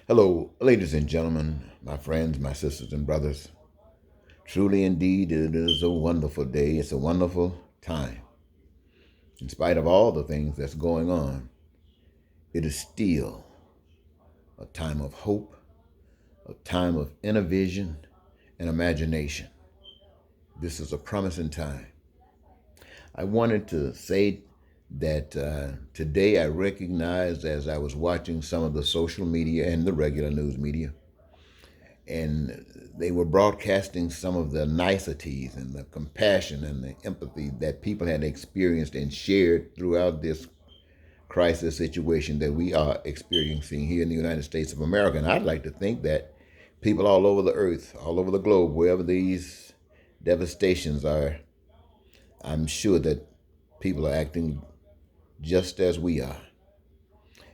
Hello, ladies and gentlemen, my friends, my sisters and brothers. Truly, indeed, it is a wonderful day. It's a wonderful time. In spite of all the things that's going on, it is still a time of hope, a time of inner vision and imagination. This is a promising time. I wanted to say that today I recognized as I was watching some of the social media and the regular news media, and they were broadcasting some of the niceties and the compassion and the empathy that people had experienced and shared throughout this crisis situation that we are experiencing here in the United States of America. And I'd like to think that people all over the earth, all over the globe, wherever these devastations are, I'm sure that people are acting just as we are.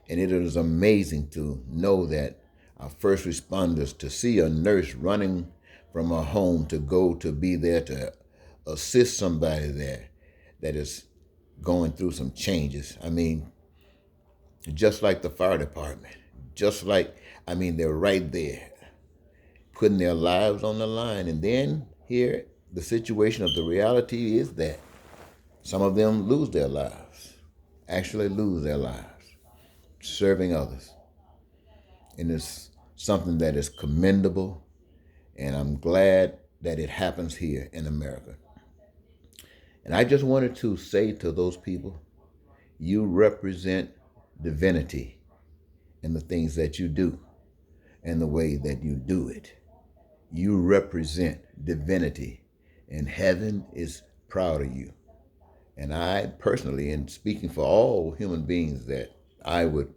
And it is amazing to know that our first responders, to see a nurse running from her home to go to be there to assist somebody there that is going through some changes. I mean, just like the fire department, they're right there putting their lives on the line. And then here, the situation of the reality is that some of them lose their lives, actually lose their lives, serving others. And it's something that is commendable, and I'm glad that it happens here in America. And I just wanted to say to those people, you represent divinity in the things that you do and the way that you do it. You represent divinity, and heaven is proud of you. And I personally, and speaking for all human beings, that I would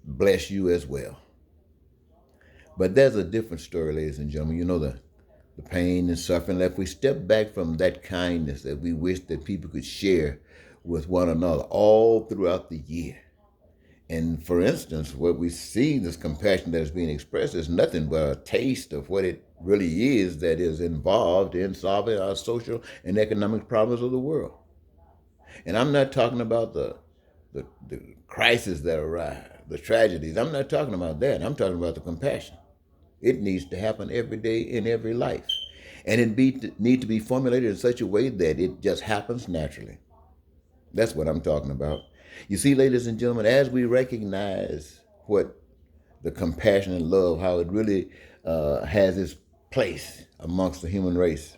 bless you as well. But there's a different story, ladies and gentlemen. You know, the pain and suffering. If we step back from that kindness that we wish that people could share with one another all throughout the year. And for instance, what we see, this compassion that is being expressed, is nothing but a taste of what it really is that is involved in solving our social and economic problems of the world. And I'm not talking about the crises that arise, the tragedies. I'm not talking about that. I'm talking about the compassion. It needs to happen every day in every life. And it need to be formulated in such a way that it just happens naturally. That's what I'm talking about. You see, ladies and gentlemen, as we recognize what the compassion and love, how it really has its place amongst the human race,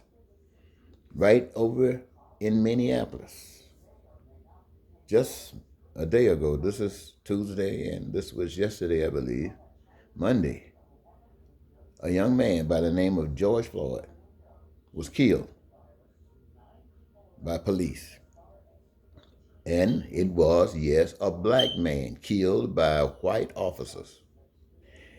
right over in Minneapolis, just a day ago. This is Tuesday, and this was yesterday, I believe, Monday. A young man by the name of George Floyd was killed by police. And it was, yes, a black man killed by white officers.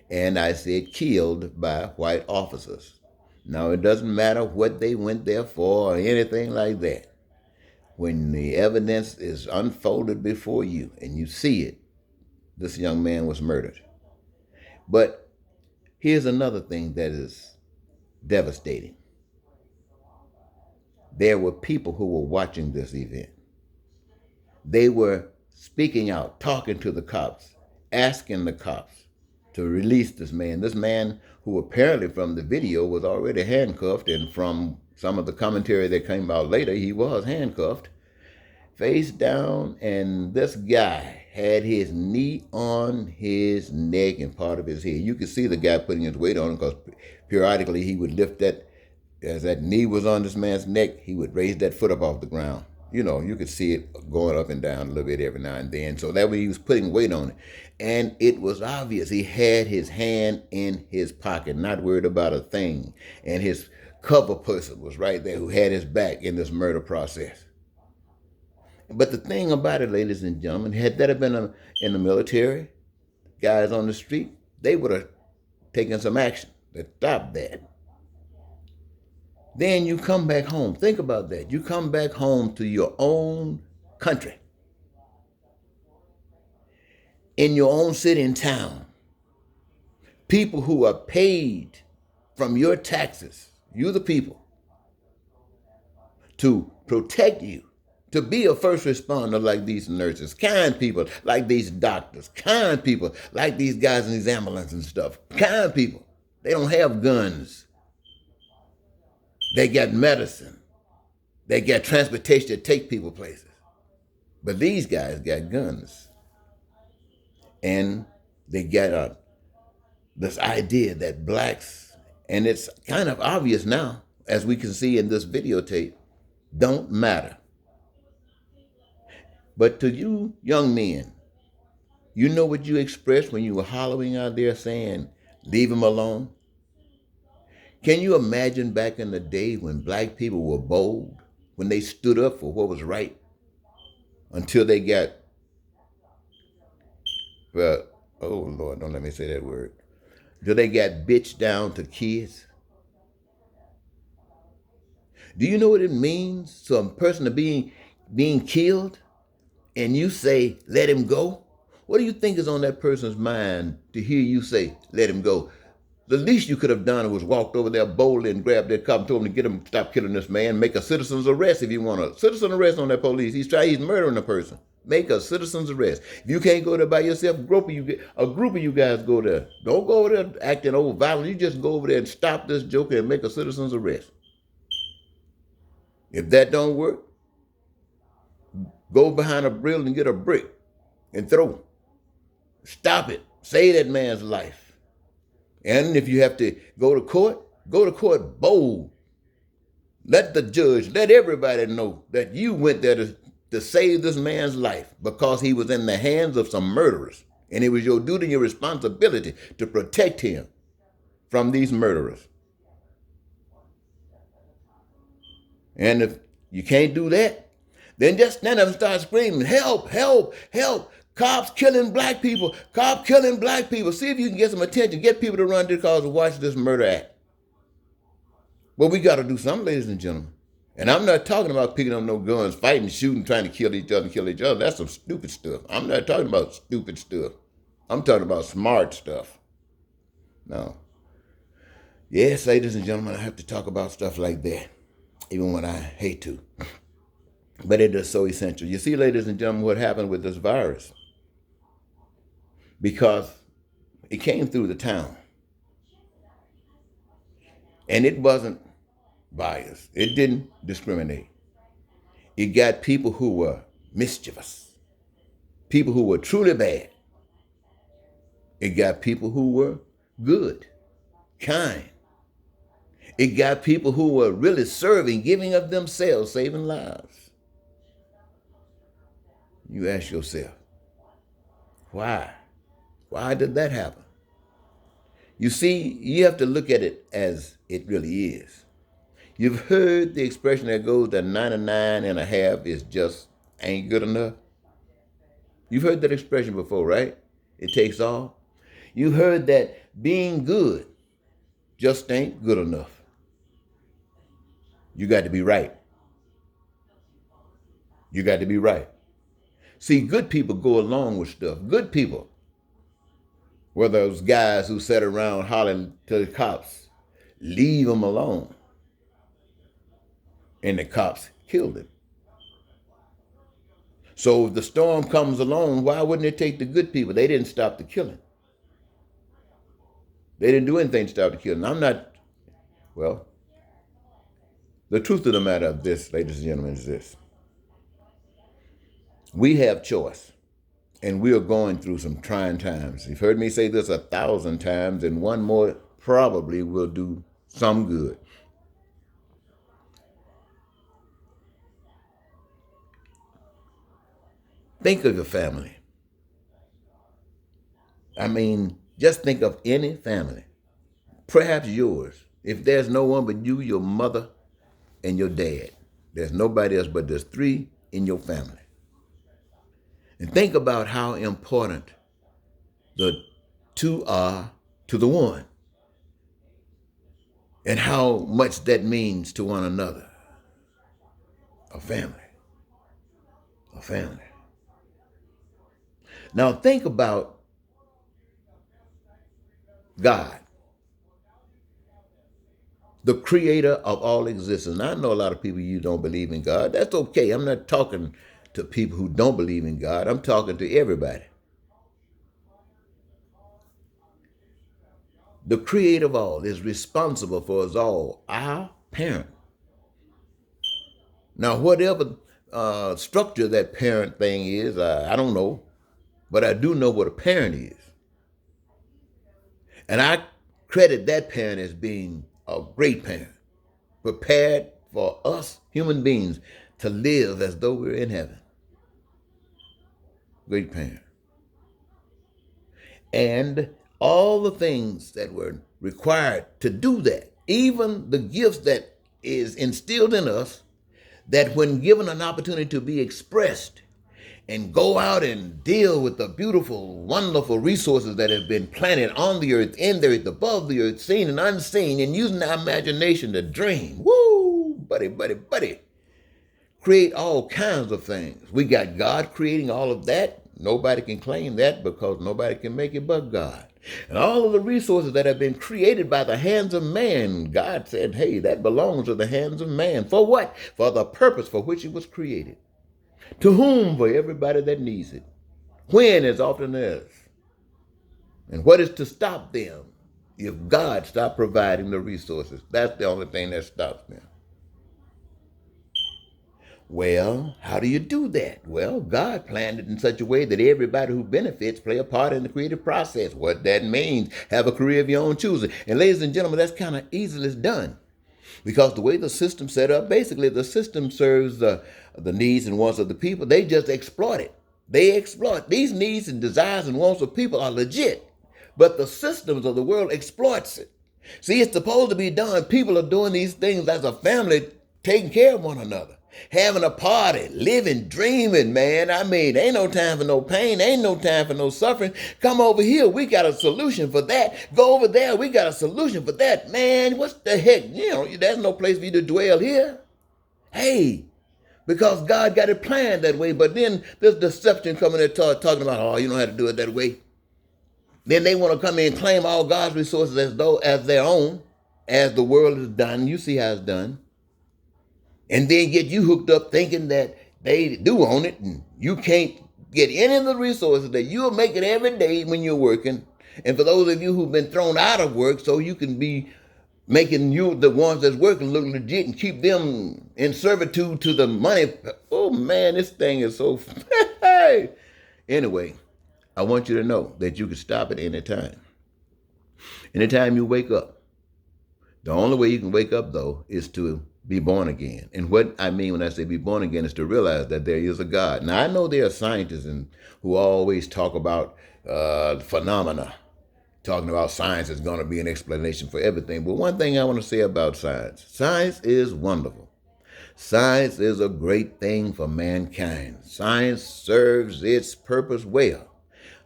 And I said killed by white officers. Now, it doesn't matter what they went there for or anything like that. When the evidence is unfolded before you and you see it, this young man was murdered. But here's another thing that is devastating. There were people who were watching this event. They were speaking out, talking to the cops, asking the cops to release this man. This man, who apparently from the video was already handcuffed, and from some of the commentary that came out later, he was handcuffed, face down, and this guy had his knee on his neck and part of his head. You could see the guy putting his weight on him, because periodically he would lift that, as that knee was on this man's neck, he would raise that foot up off the ground. You know, you could see it going up and down a little bit every now and then. So that way he was putting weight on it. And it was obvious he had his hand in his pocket, not worried about a thing. And his cover person was right there, who had his back in this murder process. But the thing about it, ladies and gentlemen, had that have been in the military, guys on the street, they would have taken some action to stop that. Then you come back home. Think about that. You come back home to your own country, in your own city and town. People who are paid from your taxes, you the people, to protect you, to be a first responder like these nurses, kind people like these doctors, kind people like these guys in these ambulances and stuff, kind people. They don't have guns. They got medicine. They got transportation to take people places. But these guys got guns. And they got this idea that blacks, and it's kind of obvious now, as we can see in this videotape, don't matter. But to you young men, you know what you expressed when you were hollering out there saying, leave him alone? Can you imagine back in the day when black people were bold, when they stood up for what was right, until they got, well, oh Lord, don't let me say that word, until they got bitched down to kids? Do you know what it means for a person to being killed and you say, let him go? What do you think is on that person's mind to hear you say, let him go? The least you could have done was walked over there boldly and grabbed that cop and told him to get him, stop killing this man, make a citizen's arrest if you want a citizen arrest on that police. He's murdering a person. Make a citizen's arrest. If you can't go there by yourself, a group of you guys go there. Don't go over there acting old violent. You just go over there and stop this joker and make a citizen's arrest. If that don't work, go behind a grill and get a brick and throw. Stop it. Save that man's life. And if you have to go to court bold. Let the judge, let everybody know that you went there to save this man's life because he was in the hands of some murderers. And it was your duty and your responsibility to protect him from these murderers. And if you can't do that, then just stand up and start screaming, help, help, help. Cops killing black people. Cops killing black people. See if you can get some attention. Get people to run to the cars and watch this murder act. But we got to do something, ladies and gentlemen. And I'm not talking about picking up no guns, fighting, shooting, trying to kill each other. That's some stupid stuff. I'm not talking about stupid stuff. I'm talking about smart stuff. No. Yes, ladies and gentlemen, I have to talk about stuff like that, even when I hate to. But it is so essential. You see, ladies and gentlemen, what happened with this virus. Because it came through the town. And it wasn't biased. It didn't discriminate. It got people who were mischievous. People who were truly bad. It got people who were good, kind. It got people who were really serving, giving of themselves, saving lives. You ask yourself, why? Why did that happen? You see, you have to look at it as it really is. You've heard the expression that goes that 99 and a half is just ain't good enough. You've heard that expression before, right? It takes all. You heard that being good just ain't good enough. You got to be right. You got to be right. See, good people go along with stuff. Good people. Were those guys who sat around hollering to the cops, leave them alone. And the cops killed him. So if the storm comes along, why wouldn't it take the good people? They didn't stop the killing. They didn't do anything to stop the killing. The truth of the matter of this, ladies and gentlemen, is this. We have choice, and we are going through some trying times. You've heard me say this 1,000 times, and one more probably will do some good. Think of your family. I mean, just think of any family, perhaps yours. If there's no one but you, your mother, and your dad, there's nobody else, but there's 3 in your family. And think about how important the 2 are to the 1, and how much that means to one another. A family. A family. Now think about God. the creator of all existence. Now, I know a lot of people, you don't believe in God. That's okay. I'm not talking to people who don't believe in God. I'm talking to everybody. The creator of all is responsible for us all, our parent. Now, whatever structure that parent thing is, I don't know, but I do know what a parent is. And I credit that parent as being a great parent, prepared for us human beings to live as though we're in heaven. Great parent. And all the things that were required to do that, even the gifts that is instilled in us, that when given an opportunity to be expressed and go out and deal with the beautiful, wonderful resources that have been planted on the earth, in the earth, above the earth, seen and unseen, and using our imagination to dream. Woo! Buddy. Create all kinds of things. We got God creating all of that. Nobody can claim that because nobody can make it but God. And all of the resources that have been created by the hands of man, God said, hey, that belongs to the hands of man. For what? For the purpose for which it was created. To whom? For everybody that needs it. When? As often as. And what is to stop them? If God stopped providing the resources. That's the only thing that stops them. Well, how do you do that? Well, God planned it in such a way that everybody who benefits play a part in the creative process. What that means, have a career of your own choosing. And ladies and gentlemen, that's kind of easily done. Because the way the system's set up, basically the system serves the needs and wants of the people. They just exploit it. They exploit. These needs and desires and wants of people are legit. But the systems of the world exploits it. See, it's supposed to be done. People are doing these things as a family, taking care of one another. Having a party, living, dreaming, man. I mean, ain't no time for no pain. Ain't no time for no suffering. Come over here. We got a solution for that. Go over there. We got a solution for that. Man, what's the heck? You know, there's no place for you to dwell here. Hey, because God got it planned that way. But then this deception coming there talking about, oh, you don't have to do it that way. Then they want to come in and claim all God's resources as their own, as the world is done. You see how it's done. And then get you hooked up thinking that they do own it and you can't get any of the resources that you're making every day when you're working. And for those of you who've been thrown out of work, so you can be making you, the ones that's working, look legit and keep them in servitude to the money. Oh man, this thing is so... Anyway, I want you to know that you can stop at any time. Anytime you wake up. The only way you can wake up, though, is to be born again. And what I mean when I say be born again is to realize that there is a God. Now, I know there are scientists who always talk about phenomena, talking about science is going to be an explanation for everything. But one thing I want to say about science is wonderful. Science is a great thing for mankind. Science serves its purpose well.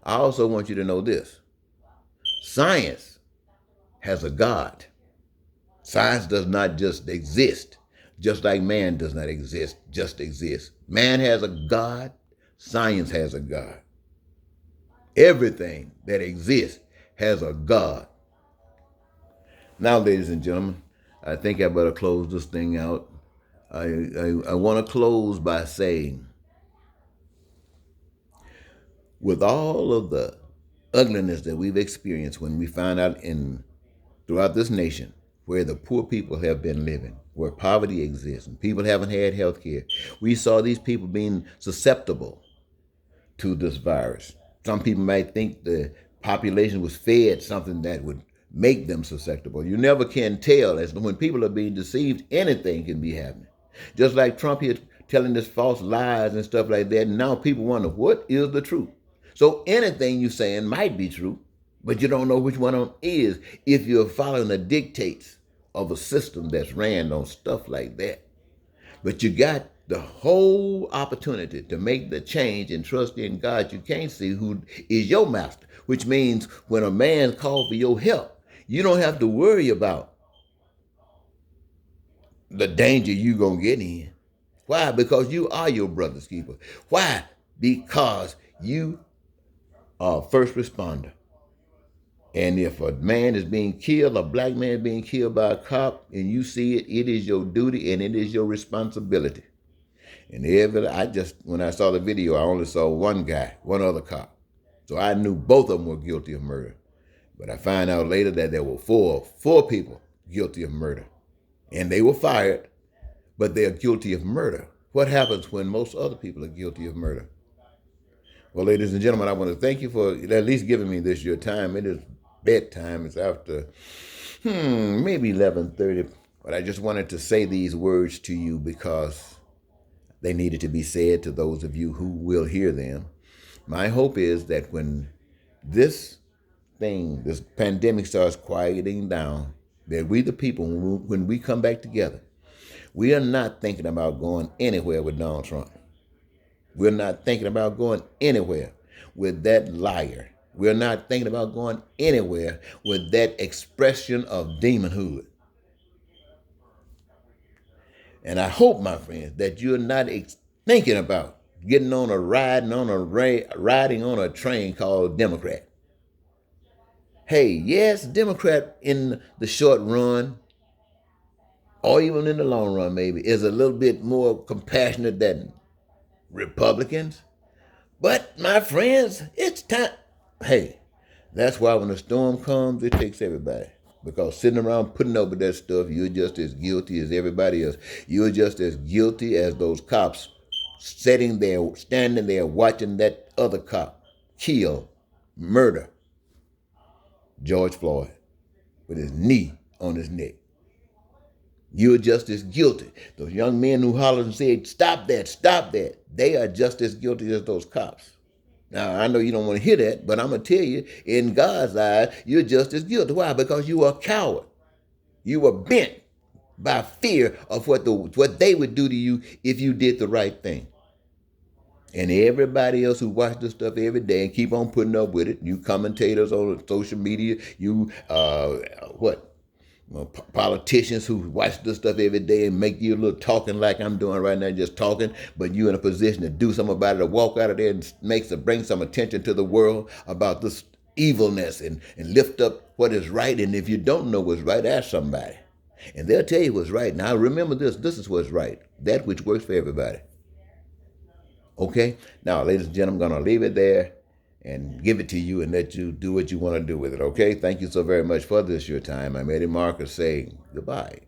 I also want you to know this. Science has a God. Science does not just exist, just like man does not exist, just exist. Man has a God, science has a God. Everything that exists has a God. Now, ladies and gentlemen, I think I better close this thing out. I want to close by saying, with all of the ugliness that we've experienced when we find out throughout this nation, where the poor people have been living, where poverty exists, and people haven't had health care. We saw these people being susceptible to this virus. Some people might think the population was fed something that would make them susceptible. You never can tell. As when people are being deceived, anything can be happening. Just like Trump here telling us false lies and stuff like that, and now people wonder, what is the truth? So anything you're saying might be true, but you don't know which one of them is if you're following the dictates of a system that's ran on stuff like that. But you got the whole opportunity to make the change and trust in God. You can't see who is your master, which means when a man calls for your help, you don't have to worry about the danger you're going to get in. Why? Because you are your brother's keeper. Why? Because you are a first responder. And if a man is being killed, a black man being killed by a cop, and you see it, it is your duty and it is your responsibility. And when I saw the video, I only saw one guy, one other cop. So I knew both of them were guilty of murder. But I find out later that there were four people guilty of murder. And they were fired, but they're guilty of murder. What happens when most other people are guilty of murder? Well, ladies and gentlemen, I want to thank you for at least giving me this your time. It is bedtime. It's after maybe 11:30. But I just wanted to say these words to you because they needed to be said to those of you who will hear them. My hope is that when this pandemic starts quieting down, that we the people, when we come back together, we are not thinking about going anywhere with Donald Trump. We're not thinking about going anywhere with that liar. We're not thinking about going anywhere with that expression of demonhood. And I hope, my friends, that you're not thinking about getting on riding on a train called Democrat. Hey, yes, Democrat in the short run, or even in the long run maybe, is a little bit more compassionate than Republicans. But, my friends, it's time. Hey, that's why when a storm comes, it takes everybody. Because sitting around putting up with that stuff, you're just as guilty as everybody else. You're just as guilty as those cops standing there watching that other cop kill, murder George Floyd with his knee on his neck. You're just as guilty. Those young men who hollered and said, stop that, stop that, they are just as guilty as those cops. Now, I know you don't want to hear that, but I'm going to tell you, in God's eyes, you're just as guilty. Why? Because you are a coward. You were bent by fear of what they would do to you if you did the right thing. And everybody else who watch this stuff every day and keep on putting up with it, you commentators on social media, you politicians who watch this stuff every day and make you a little talking like I'm doing right now, just talking, but you in a position to do something about it, to walk out of there and bring some attention to the world about this evilness and lift up what is right. And if you don't know what's right, ask somebody. And they'll tell you what's right. Now remember this is what's right, that which works for everybody. Okay? Now, ladies and gentlemen, I'm going to leave it there and give it to you and let you do what you want to do with it, okay? Thank you so very much for this, your time. I'm Eddie Marcus saying goodbye.